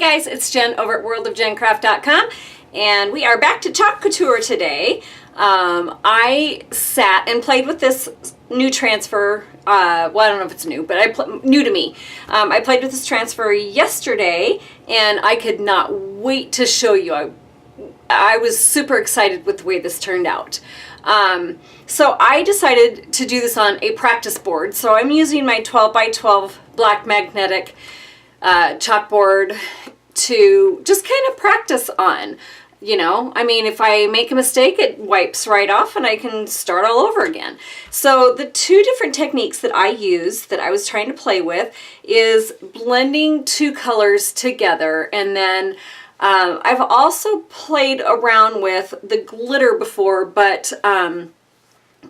guys, it's Jen over at worldofjencraft.com, and we are back to Chalk Couture today. I sat and played with this new transfer. Well, I don't know if it's new, but new to me. I played with this transfer yesterday, and I could not wait to show you. I was super excited with the way this turned out. So I decided to do this on a practice board. So I'm using my 12 by 12 black magnetic chalkboard to just kind of practice on. You know, I mean, if I make a mistake, it wipes right off and I can start all over again. So the two different techniques that I use that I was trying to play with is blending two colors together. And then I've also played around with the glitter before, but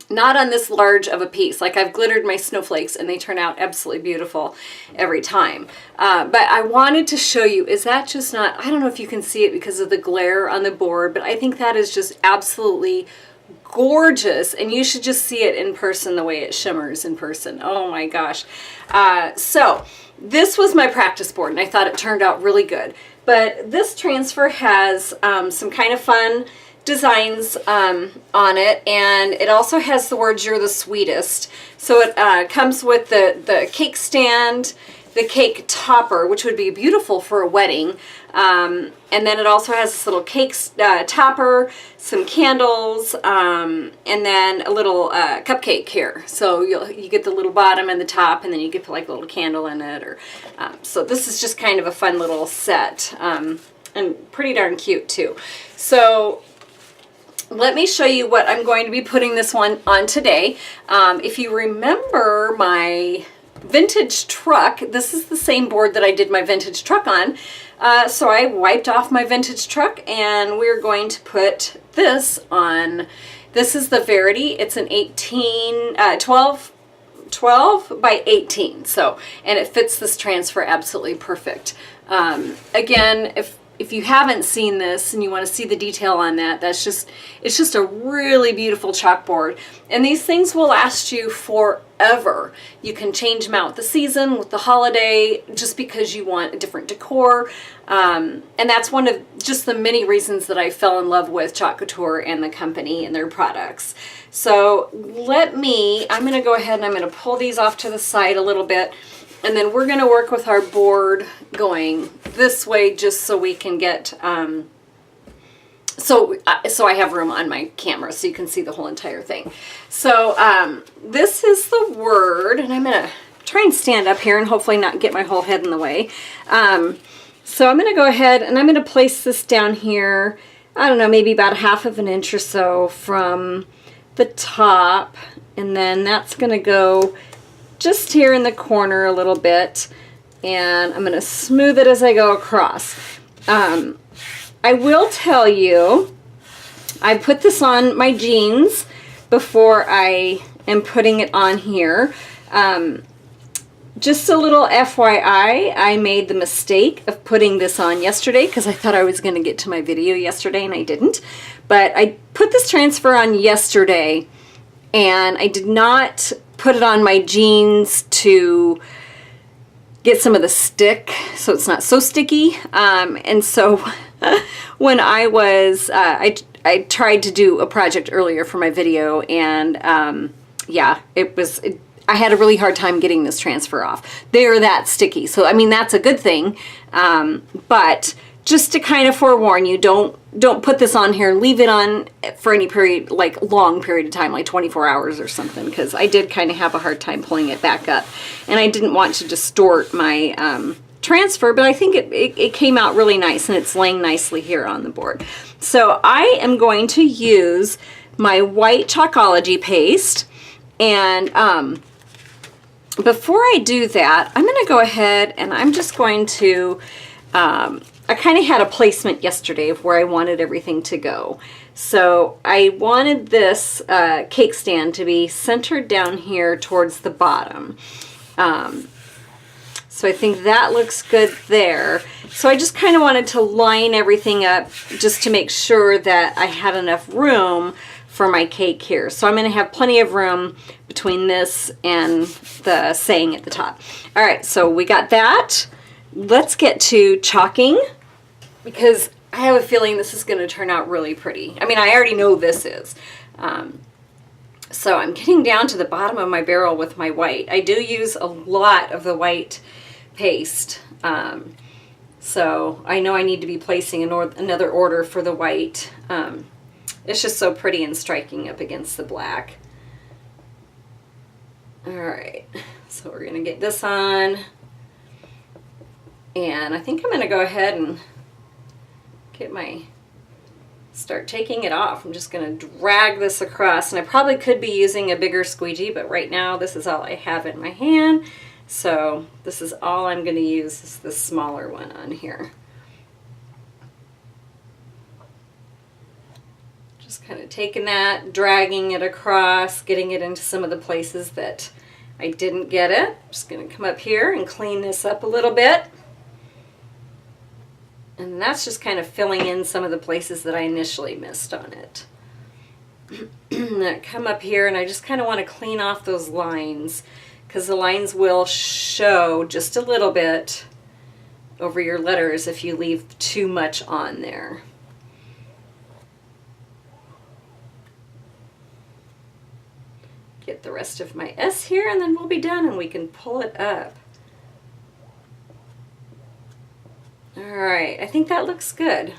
not on this large of a piece. Like, I've glittered my snowflakes and they turn out absolutely beautiful every time. But I wanted to show you, is that just not, I don't know if you can see it because of the glare on the board, but I think that is just absolutely gorgeous, and you should just see it in person, the way it shimmers in person. Oh my gosh. So this was my practice board and I thought it turned out really good. But this transfer has some kind of fun designs on it, and it also has the words "You're the Sweetest." So it comes with the cake stand, the cake topper, which would be beautiful for a wedding, and then it also has this little cake topper, some candles, and then a little cupcake here. So you get the little bottom and the top, and then you get like a little candle in it. Or so this is just kind of a fun little set, and pretty darn cute too. So let me show you what I'm going to be putting this one on today. If you remember my vintage truck, this is the same board that I did my vintage truck on. So I wiped off my vintage truck and we're going to put this on. This is the Verity. It's an 12 by 18. So, and it fits this transfer absolutely perfect. Again, if you haven't seen this and you want to see the detail on that, it's just a really beautiful chalkboard. And these things will last you forever. You can change them out with the season, with the holiday, just because you want a different decor. And that's one of just the many reasons that I fell in love with Chalk Couture and the company and their products. So I'm going to go ahead and I'm going to pull these off to the side a little bit. And then we're going to work with our board going this way just so we can get, so I have room on my camera so you can see the whole entire thing. So this is the word, and I'm going to try and stand up here and hopefully not get my whole head in the way. So I'm going to go ahead and I'm going to place this down here, I don't know, maybe about 1/2 inch or so from the top. And then that's going to go just here in the corner a little bit, and I'm going to smooth it as I go across. I will tell you, I put this on my jeans before I am putting it on here. Just a little FYI, I made the mistake of putting this on yesterday because I thought I was going to get to my video yesterday and I didn't. But I put this transfer on yesterday and I did not put it on my jeans to get some of the stick so it's not so sticky. And so when I was, I tried to do a project earlier for my video, and yeah, I had a really hard time getting this transfer off. They're that sticky. So, I mean, that's a good thing. But just to kind of forewarn you, don't put this on here and leave it on for any period, like long period of time, like 24 hours or something, because I did kind of have a hard time pulling it back up. And I didn't want to distort my transfer, but I think it came out really nice, and it's laying nicely here on the board. So I am going to use my white Chalkology paste, and before I do that, I'm going to go ahead and I'm just going to, I kind of had a placement yesterday of where I wanted everything to go. So I wanted this cake stand to be centered down here towards the bottom. So I think that looks good there. So I just kind of wanted to line everything up just to make sure that I had enough room for my cake here. So I'm going to have plenty of room between this and the saying at the top. All right, so we got that let's get to chalking, because I have a feeling this is going to turn out really pretty. I mean, I already know this is. So I'm getting down to the bottom of my barrel with my white. I do use a lot of the white paste. So I know I need to be placing another order for the white. It's just so pretty and striking up against the black. All right, so we're gonna get this on. And I think I'm gonna go ahead and start taking it off. I'm just gonna drag this across, and I probably could be using a bigger squeegee, but right now this is all I have in my hand. So this is all I'm gonna use, is the smaller one on here. Just kind of taking that, dragging it across, getting it into some of the places that I didn't get it. I'm just gonna come up here and clean this up a little bit. And that's just kind of filling in some of the places that I initially missed on it. I come up here and I just kind of want to clean off those lines, because the lines will show just a little bit over your letters if you leave too much on there. Get the rest of my S here, and then we'll be done and we can pull it up. Alright, I think that looks good.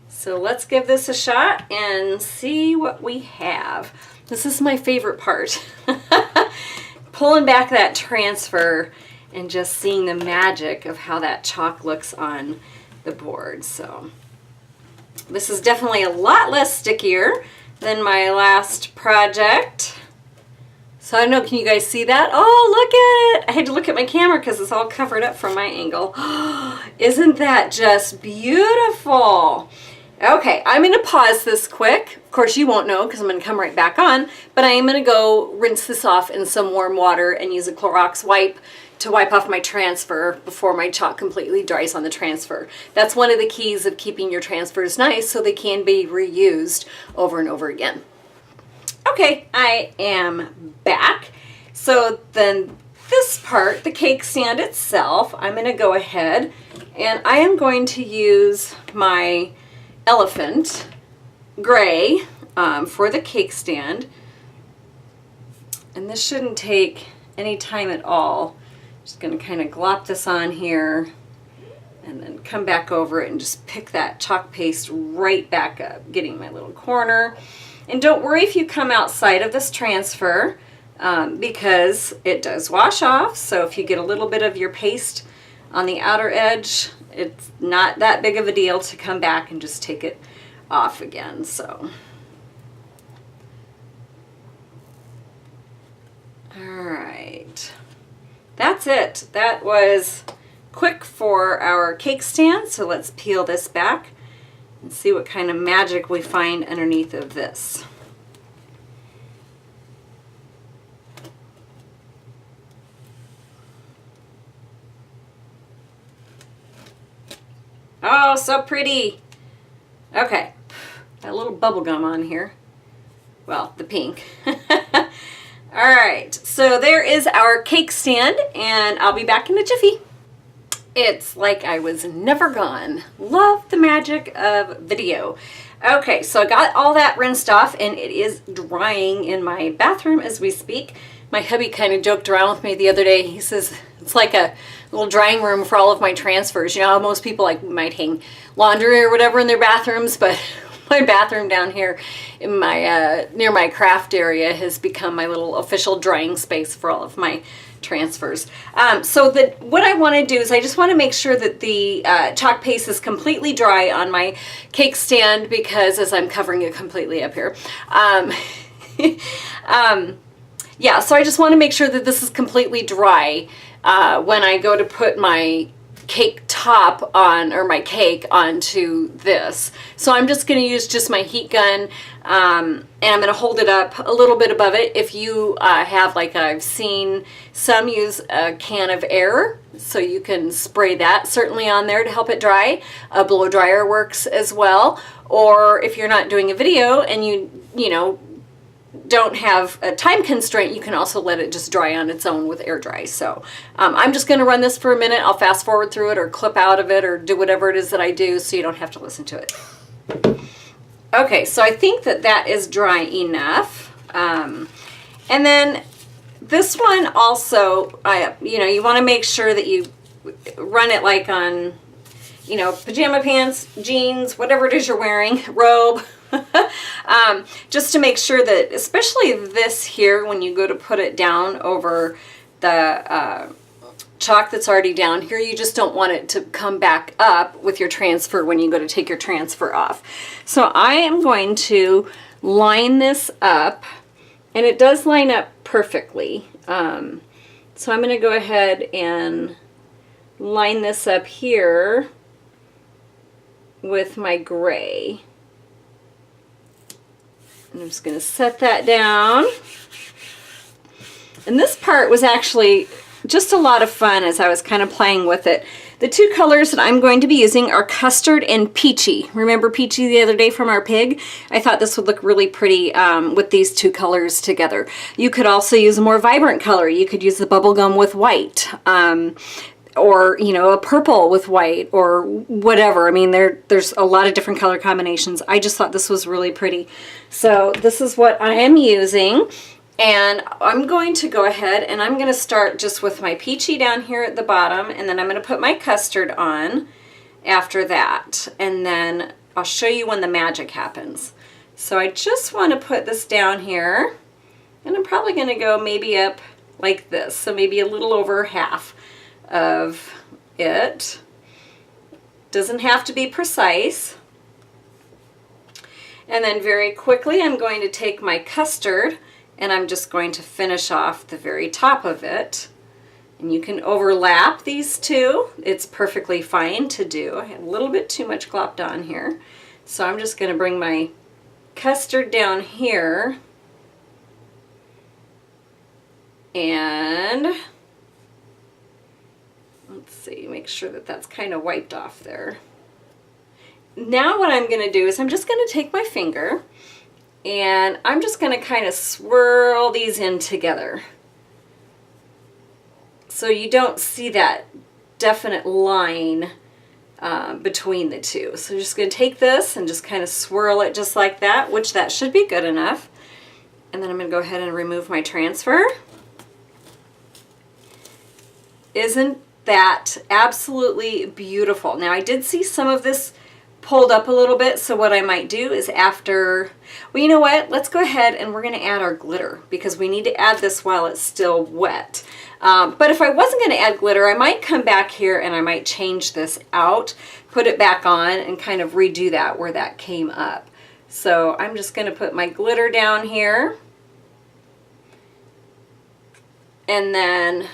So let's give this a shot and see what we have. This is my favorite part. Pulling back that transfer and just seeing the magic of how that chalk looks on the board. So this is definitely a lot less stickier than my last project. So I don't know, can you guys see that? Oh, look at it! I had to look at my camera because it's all covered up from my angle. Isn't that just beautiful? Okay, I'm going to pause this quick. Of course, you won't know because I'm going to come right back on, but I am going to go rinse this off in some warm water and use a Clorox wipe to wipe off my transfer before my chalk completely dries on the transfer. That's one of the keys of keeping your transfers nice so they can be reused over and over again. Okay, I am back. So then this part, the cake stand itself, I'm going to go ahead and I am going to use my elephant gray for the cake stand. And this shouldn't take any time at all. Just going to kind of glop this on here and then come back over it and just pick that chalk paste right back up, getting my little corner. And don't worry if you come outside of this transfer because it does wash off. So if you get a little bit of your paste on the outer edge, it's not that big of a deal to come back and just take it off again. So, all right, that's it. That was quick for our cake stand. So let's peel this back and see what kind of magic we find underneath of this. Oh, so pretty. Okay, got a little bubble gum on here. Well, the pink. All right, so there is our cake stand, and I'll be back in a jiffy. It's like I was never gone. Love the magic of video. Okay, so I got all that rinsed off, and it is drying in my bathroom as we speak. My hubby kind of joked around with me the other day. He says it's like a little drying room for all of my transfers. You know how most people like might hang laundry or whatever in their bathrooms, but my bathroom down here in my near my craft area has become my little official drying space for all of my transfers. So what I want to do is I just want to make sure that the chalk paste is completely dry on my cake stand, because as I'm covering it completely up here. Yeah, so I just want to make sure that this is completely dry when I go to put my cake top on, or my cake onto this. So I'm just going to use just my heat gun, and I'm going to hold it up a little bit above it. If you have, like I've seen some use a can of air, so you can spray that certainly on there to help it dry. A blow dryer works as well. Or if you're not doing a video and you know, don't have a time constraint, you can also let it just dry on its own with air dry. So I'm just going to run this for a minute. I'll fast forward through it or clip out of it or do whatever it is that I do so you don't have to listen to it. Okay, so I think that that is dry enough. And then this one also, you want to make sure that you run it like on, pajama pants, jeans, whatever it is you're wearing, robe. Just to make sure that, especially this here, when you go to put it down over the chalk that's already down here, you just don't want it to come back up with your transfer when you go to take your transfer off. So I am going to line this up, and it does line up perfectly. So I'm going to go ahead and line this up here with my gray. And I'm just going to set that down. And this part was actually just a lot of fun as I was kind of playing with it. The two colors that I'm going to be using are Custard and Peachy. Remember Peachy the other day from our pig? I thought this would look really pretty with these two colors together. You could also use a more vibrant color. You could use the bubblegum with white. Or, a purple with white or whatever. I mean, there's a lot of different color combinations. I just thought this was really pretty. So this is what I am using. And I'm going to go ahead and I'm going to start just with my Peachy down here at the bottom. And then I'm going to put my Custard on after that. And then I'll show you when the magic happens. So I just want to put this down here. And I'm probably going to go maybe up like this. So maybe a little over half of it. Doesn't have to be precise. And then very quickly I'm going to take my Custard and I'm just going to finish off the very top of it. And you can overlap these two. It's perfectly fine to do. I have a little bit too much glopped on here. So I'm just going to bring my Custard down here and let's see, make sure that that's kind of wiped off there. Now what I'm going to do is I'm just going to take my finger and I'm just going to kind of swirl these in together. So you don't see that definite line between the two. So I'm just going to take this and just kind of swirl it just like that, which that should be good enough. And then I'm going to go ahead and remove my transfer. Isn't that absolutely beautiful? Now I did see some of this pulled up a little bit, so what I might do is after, well, you know what, let's go ahead and we're going to add our glitter because we need to add this while it's still wet. But if I wasn't going to add glitter, I might come back here and I might change this out, put it back on, and kind of redo that where that came up. So I'm just going to put my glitter down here, and then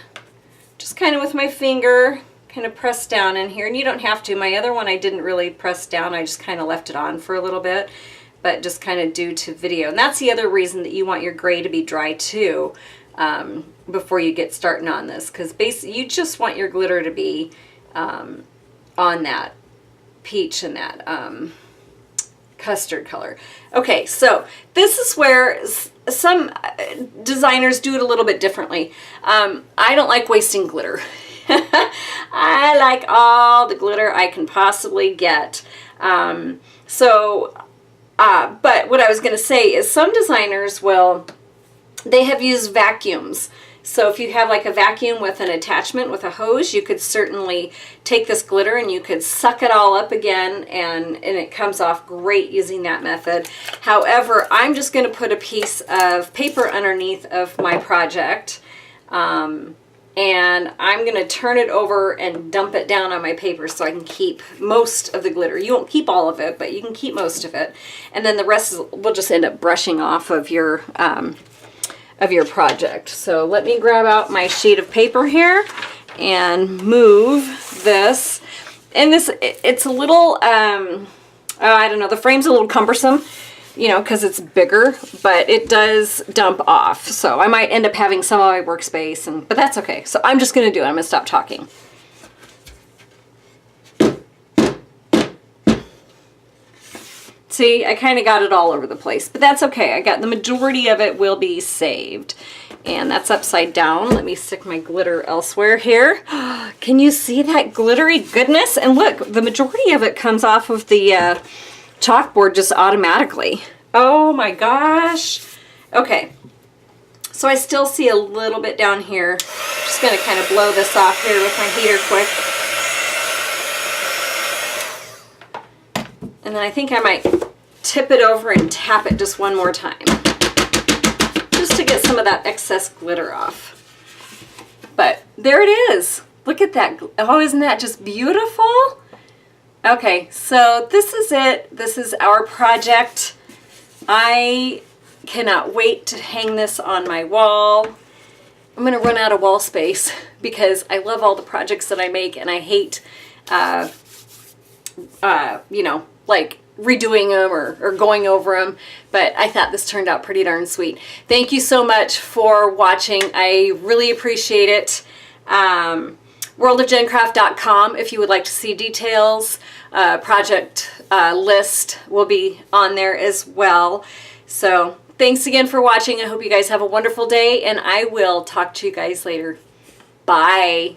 just kind of with my finger, kind of press down in here. And you don't have to. My other one I didn't really press down. I just kind of left it on for a little bit, but just kind of due to video. And that's the other reason that you want your gray to be dry too before you get starting on this, because basically you just want your glitter to be on that peach and that custard color. Okay, so this is where some designers do it a little bit differently. I don't like wasting glitter. I like all the glitter I can possibly get. But what I was going to say is some designers they have used vacuums. So if you have like a vacuum with an attachment with a hose, you could certainly take this glitter and you could suck it all up again, and it comes off great using that method. However, I'm just going to put a piece of paper underneath of my project, and I'm going to turn it over and dump it down on my paper so I can keep most of the glitter. You won't keep all of it, but you can keep most of it. And then the rest will just end up brushing off of your project. So let me grab out my sheet of paper here and move this. And it's a little, I don't know, the frame's a little cumbersome, because it's bigger, but it does dump off. So I might end up having some of my workspace, but that's okay. So I'm just going to do it. I'm going to stop talking. See, I kind of got it all over the place, but that's okay. I got the majority of it will be saved. And that's upside down. Let me stick my glitter elsewhere here. Can you see that glittery goodness? And look, the majority of it comes off of the chalkboard just automatically. Oh my gosh. Okay. So I still see a little bit down here. I'm just going to kind of blow this off here with my heater quick. And then I think I might tip it over and tap it just one more time, just to get some of that excess glitter off. But there it is. Look at that. Oh, isn't that just beautiful? Okay, so this is it. This is our project. I cannot wait to hang this on my wall. I'm going to run out of wall space because I love all the projects that I make, and I hate, you know, like redoing them or going over them, but I thought this turned out pretty darn sweet. Thank you so much for watching. I really appreciate it. worldofgencraft.com if you would like to see details. Project list will be on there as well. So thanks again for watching. I hope you guys have a wonderful day, and I will talk to you guys later. Bye.